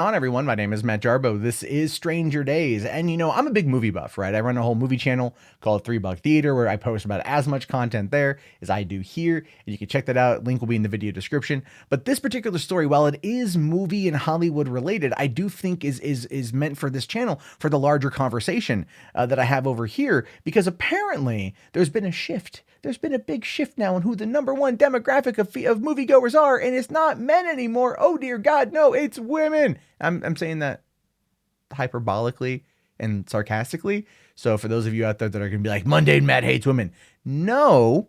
On everyone, my name is Matt Jarbo. This is Stranger Days, and I'm a big movie buff, right? I run a whole movie channel called $3 Theater where I post about as much content there as I do here, and you can check that out. Link will be in the video description. But this particular story, while it is movie and Hollywood related, I do think is meant for this channel for the larger conversation that I have over here, because apparently there's been a shift. There's been a big shift now in who the number one demographic of moviegoers are, and it's not men anymore. Oh dear God, no, it's women. I'm saying that hyperbolically and sarcastically. So for those of you out there that are going to be like, Mundane Matt hates women. No,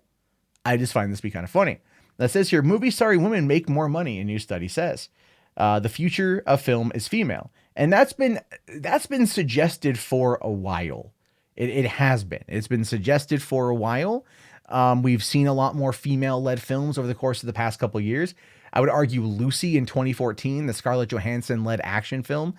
I just find this to be kind of funny. That says here, movie starring women make more money, a new study says. The future of film is female. And that's been suggested for a while. It has been. It's been suggested for a while. We've seen a lot more female-led films over the course of the past couple of years. I would argue Lucy in 2014, the Scarlett Johansson-led action film,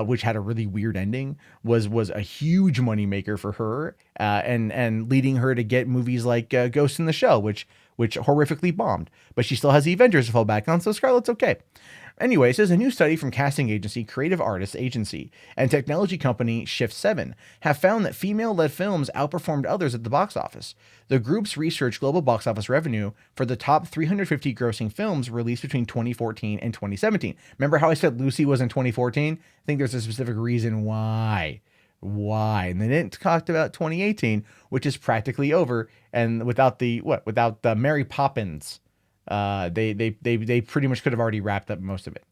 which had a really weird ending, was a huge moneymaker for her, and leading her to get movies like Ghost in the Shell, which horrifically bombed. But she still has the Avengers to fall back on, so Scarlett's okay. Anyway, it says a new study from casting agency Creative Artists Agency and technology company Shift7 have found that female-led films outperformed others at the box office. The groups researched global box office revenue for the top 350 grossing films released between 2014 and 2017. Remember how I said Lucy was in 2014? I think there's a specific reason why. And they didn't talk about 2018, which is practically over, and without the Mary Poppins. They pretty much could have already wrapped up most of it.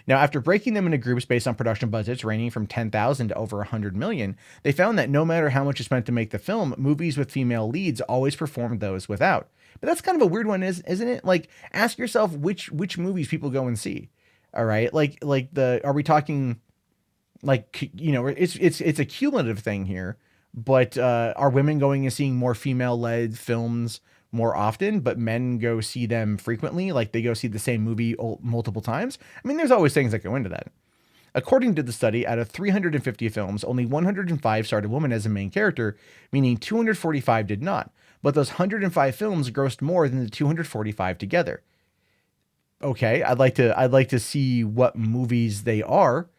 Now, after breaking them into groups based on production budgets ranging from 10,000 to over 100 million, they found that no matter how much is spent to make the film, movies with female leads always performed those without. But that's kind of a weird one, isn't it? Like, ask yourself which movies people go and see. All right, are we talking it's a cumulative thing here, but are women going and seeing more female-led films more often, but men go see them frequently? Like, they go see the same movie multiple times? I mean, there's always things that go into that. According to the study, out of 350 films, only 105 starred a woman as a main character, meaning 245 did not. But those 105 films grossed more than the 245 together. Okay, I'd like to see what movies they are.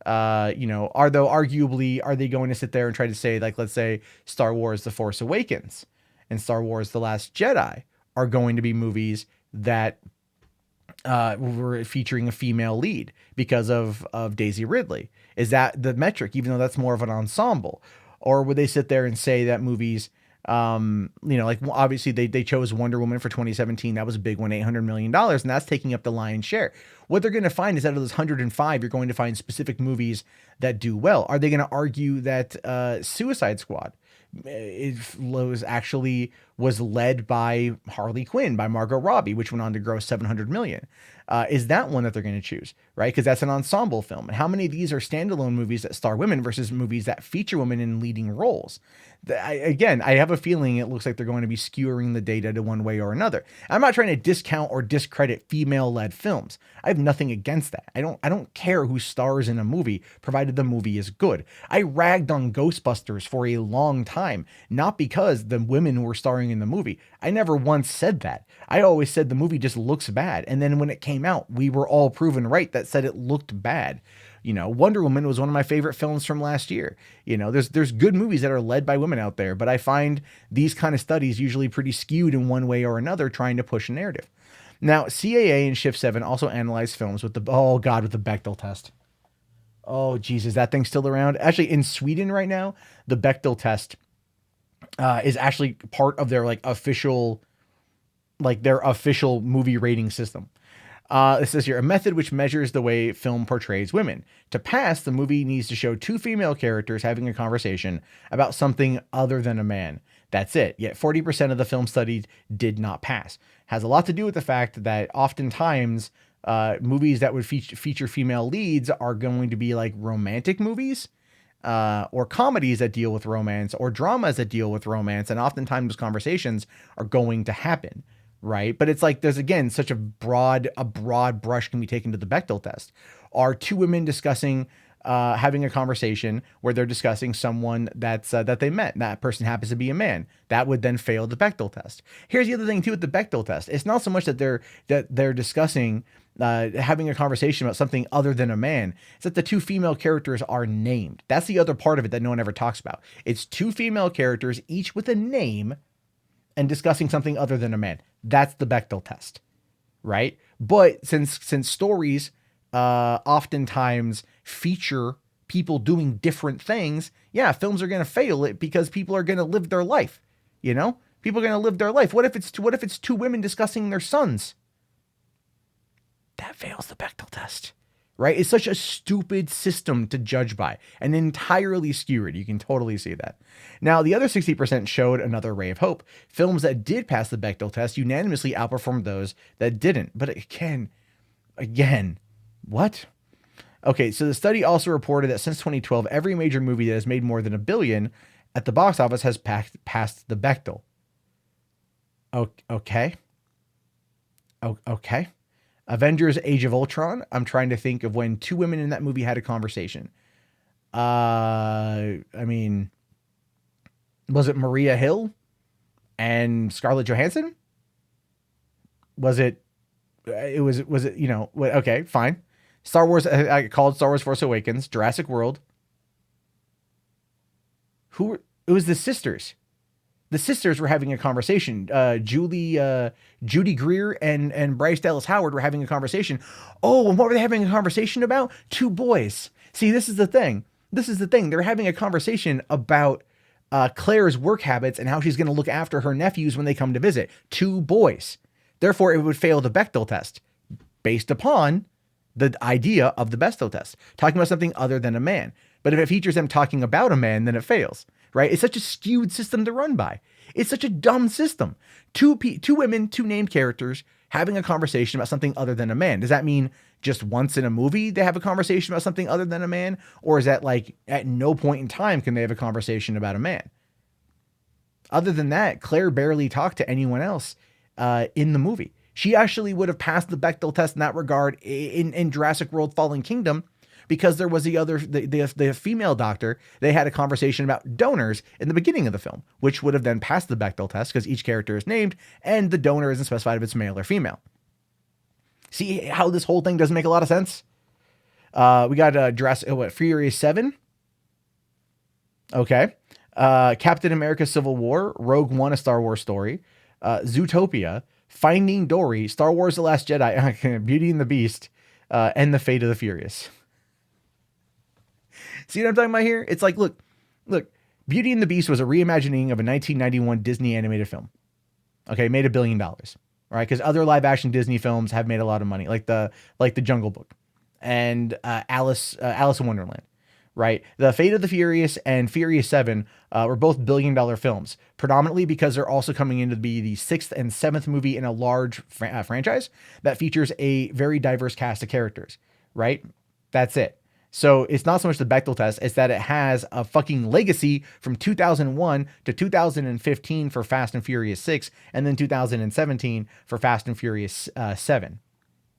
Are they going to sit there and try to say, like, let's say Star Wars The Force Awakens and Star Wars The Last Jedi are going to be movies that were featuring a female lead because of Daisy Ridley? Is that the metric, even though that's more of an ensemble? Or would they sit there and say that movies, obviously they chose Wonder Woman for 2017. That was a big one, $800 million, and that's taking up the lion's share. What they're going to find is out of those 105, you're going to find specific movies that do well. Are they going to argue that Suicide Squad was led by Harley Quinn, by Margot Robbie, which went on to gross 700 million? Is that one that they're going to choose, right? Because that's an ensemble film. And how many of these are standalone movies that star women versus movies that feature women in leading roles? I have a feeling it looks like they're going to be skewering the data to one way or another. I'm not trying to discount or discredit female-led films. I have nothing against that. I don't care who stars in a movie, provided the movie is good. I ragged on Ghostbusters for a long time, not because the women were starring in the movie. I never once said that. I always said the movie just looks bad. And then when it came out, we were all proven right that said it looked bad. Wonder Woman was one of my favorite films from last year. There's good movies that are led by women out there, but I find these kind of studies usually pretty skewed in one way or another, trying to push a narrative. Now, CAA and Shift7 also analyzed films with the Bechdel test. Oh, geez, is that thing still around? Actually, in Sweden right now, the Bechdel test is actually part of their official movie rating system. It says here, a method which measures the way film portrays women. To pass, the movie needs to show two female characters having a conversation about something other than a man. That's it. Yet 40% of the film studied did not pass. Has a lot to do with the fact that oftentimes movies that would feature female leads are going to be like romantic movies, or comedies that deal with romance, or dramas that deal with romance. And oftentimes those conversations are going to happen. Right. But it's like, there's, again, such a broad brush can be taken to the Bechdel test. Are two women discussing having a conversation where they're discussing someone that they met. And that person happens to be a man. That would then fail the Bechdel test. Here's the other thing too with the Bechdel test. It's not so much that they're discussing having a conversation about something other than a man. It's that the two female characters are named. That's the other part of it that no one ever talks about. It's two female characters, each with a name, and discussing something other than a man. That's the Bechdel test, right? But since stories oftentimes feature people doing different things, yeah, films are going to fail it because people are going to live their life. You know, people are going to live their life. What if it's two women discussing their sons? That fails the Bechdel test, right? It's such a stupid system to judge by and entirely skewed. You can totally see that. Now, the other 60% showed another ray of hope. Films that did pass the Bechdel test unanimously outperformed those that didn't. But again, what? Okay, so the study also reported that since 2012, every major movie that has made more than $1 billion at the box office has passed the Bechdel. Okay. Okay. Avengers Age of Ultron. I'm trying to think of when two women in that movie had a conversation. I mean, was it Maria Hill and Scarlett Johansson? Was it, you know, okay, fine. Star Wars, I called Star Wars Force Awakens, Jurassic World. It was the sisters. The sisters were having a conversation. Judy Greer and Bryce Dallas Howard were having a conversation. Oh, and what were they having a conversation about? Two boys. See, this is the thing. They're having a conversation about Claire's work habits and how she's going to look after her nephews when they come to visit. Two boys. Therefore, it would fail the Bechdel test based upon the idea of the Bechdel test, talking about something other than a man. But if it features them talking about a man, then it fails. Right? It's such a skewed system to run by. It's such a dumb system. Two women, two named characters having a conversation about something other than a man. Does that mean just once in a movie they have a conversation about something other than a man? Or is that like at no point in time can they have a conversation about a man? Other than that, Claire barely talked to anyone else in the movie. She actually would have passed the Bechdel test in that regard in Jurassic World Fallen Kingdom, because there was the female doctor. They had a conversation about donors in the beginning of the film, which would have then passed the Bechdel test because each character is named and the donor isn't specified if it's male or female. See how this whole thing doesn't make a lot of sense? We got Furious 7. Okay. Captain America Civil War, Rogue One, A Star Wars Story, Zootopia, Finding Dory, Star Wars The Last Jedi, Beauty and the Beast, and The Fate of the Furious. See what I'm talking about here? It's like, look, Beauty and the Beast was a reimagining of a 1991 Disney animated film. Okay, made $1 billion. All right, because other live action Disney films have made a lot of money, like the Jungle Book and Alice in Wonderland. Right, The Fate of the Furious and Furious 7 were both $1 billion films, predominantly because they're also coming in to be the 6th and 7th movie in a large franchise that features a very diverse cast of characters. Right, that's it. So it's not so much the Bechdel test, it's that it has a fucking legacy from 2001 to 2015 for Fast and Furious 6, and then 2017 for Fast and Furious 7,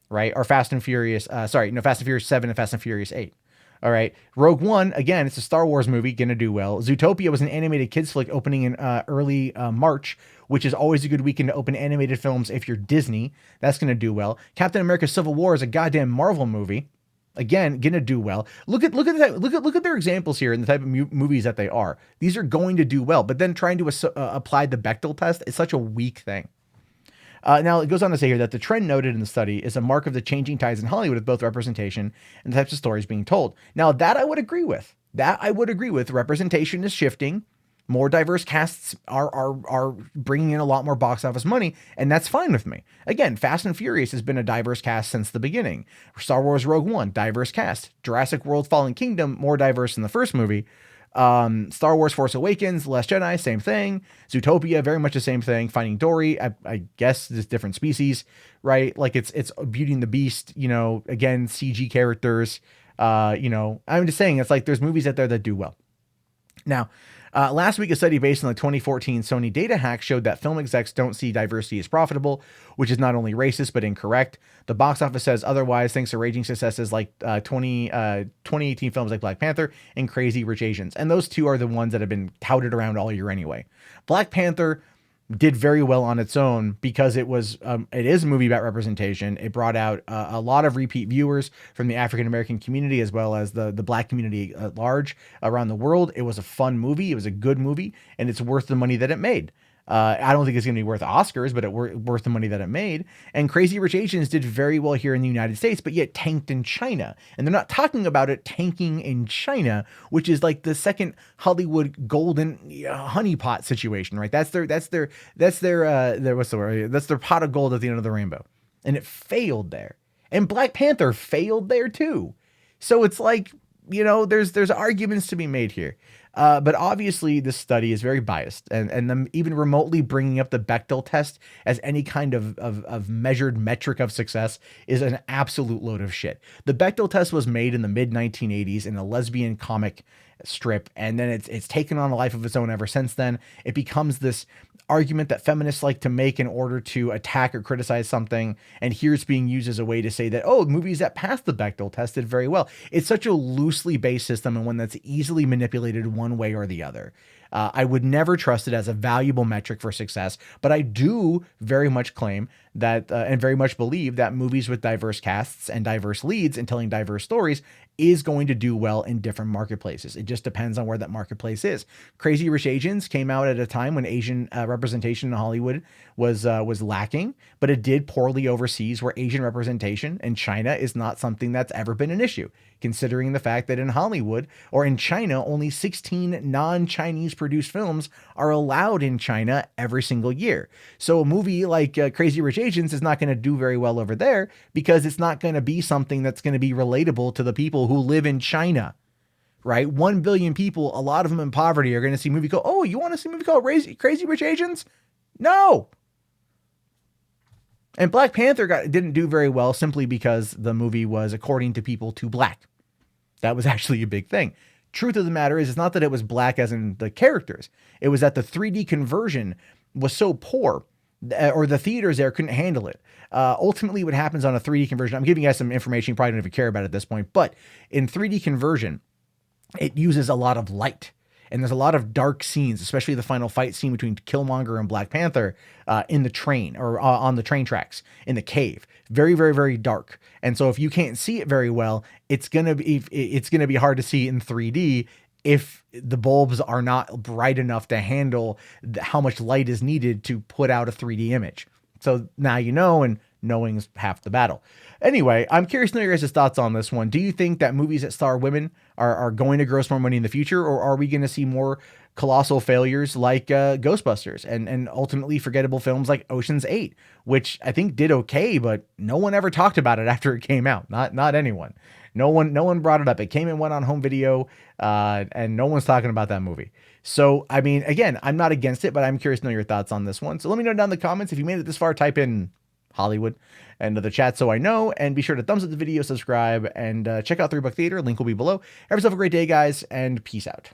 right? Or Fast and Furious 7 and Fast and Furious 8. All right. Rogue One, again, it's a Star Wars movie, gonna do well. Zootopia was an animated kids flick opening in early March, which is always a good weekend to open animated films if you're Disney. That's gonna do well. Captain America Civil War is a goddamn Marvel movie. Again, gonna do well. Look at their examples here and the type of movies that they are. These are going to do well, but then trying to apply the Bechdel test is such a weak thing. Now it goes on to say here that the trend noted in the study is a mark of the changing tides in Hollywood with both representation and the types of stories being told. Now that I would agree with. Representation is shifting. More diverse casts are bringing in a lot more box office money, and that's fine with me. Again, Fast and Furious has been a diverse cast since the beginning. Star Wars Rogue One, diverse cast. Jurassic World Fallen Kingdom, more diverse than the first movie. Star Wars Force Awakens, The Last Jedi, same thing. Zootopia, very much the same thing. Finding Dory, I guess it's different species, right? Like it's Beauty and the Beast, you know, again, CG characters. You know, I'm just saying it's like there's movies out there that do well. Now, Last week, a study based on the 2014 Sony data hack showed that film execs don't see diversity as profitable, which is not only racist but incorrect. The box office says otherwise, thanks to raging successes like 2018 films like Black Panther and Crazy Rich Asians. And those two are the ones that have been touted around all year anyway. Black Panther did very well on its own because it is a movie about representation. It brought out a lot of repeat viewers from the African American community as well as the Black community at large around the world. It was a fun movie. It was a good movie, and it's worth the money that it made. I don't think it's going to be worth Oscars, but worth the money that it made. And Crazy Rich Asians did very well here in the United States, but yet tanked in China. And they're not talking about it tanking in China, which is like the second Hollywood golden honeypot situation, right? That's their what's the word? That's their pot of gold at the end of the rainbow. And it failed there. And Black Panther failed there too. So it's like, there's arguments to be made here. But obviously this study is very biased, and them even remotely bringing up the Bechdel test as any kind of measured metric of success is an absolute load of shit. The Bechdel test was made in the mid 1980s in a lesbian comic strip, and then it's taken on a life of its own ever since then. It becomes this argument that feminists like to make in order to attack or criticize something, and here it's being used as a way to say that, oh, movies that passed the Bechdel test did very well. It's such a loosely based system and one that's easily manipulated one way or the other. I would never trust it as a valuable metric for success, but I do very much claim that and very much believe that movies with diverse casts and diverse leads and telling diverse stories is going to do well in different marketplaces. It just depends on where that marketplace is. Crazy Rich Asians came out at a time when Asian representation in Hollywood was lacking, but it did poorly overseas, where Asian representation in China is not something that's ever been an issue, considering the fact that in Hollywood or in China, only 16 non-Chinese produced films are allowed in China every single year. So a movie like Crazy Rich Asians is not going to do very well over there because it's not going to be something that's going to be relatable to the people who live in China, right? 1 billion people, a lot of them in poverty, are going to see a movie go, oh, you want to see a movie called Crazy Rich Asians? No. And Black Panther didn't do very well simply because the movie was, according to people, too black. That was actually a big thing. Truth of the matter is, it's not that it was black as in the characters. It was that the 3D conversion was so poor, or the theaters there couldn't handle it. Ultimately, what happens on a 3D conversion, I'm giving you guys some information you probably don't even care about at this point, but in 3D conversion, it uses a lot of light. And there's a lot of dark scenes, especially the final fight scene between Killmonger and Black Panther in the train or on the train tracks in the cave. Very, very, very dark. And so if you can't see it very well, it's gonna be hard to see in 3D if the bulbs are not bright enough to handle how much light is needed to put out a 3D image. So now you know, and knowing's half the battle. Anyway, I'm curious to know your guys' thoughts on this one. Do you think that movies that star women are going to gross more money in the future, or are we going to see more colossal failures like Ghostbusters and ultimately forgettable films like Ocean's 8, which I think did okay, but no one ever talked about it after it came out. Not anyone. No one brought it up. It came and went on home video, and no one's talking about that movie. So, I mean, again, I'm not against it, but I'm curious to know your thoughts on this one. So let me know down in the comments. If you made it this far, type in Hollywood into the chat so I know, and be sure to thumbs up the video, subscribe, and check out 3 Buck Theater. Link will be below. Have yourself a great day, guys, and peace out.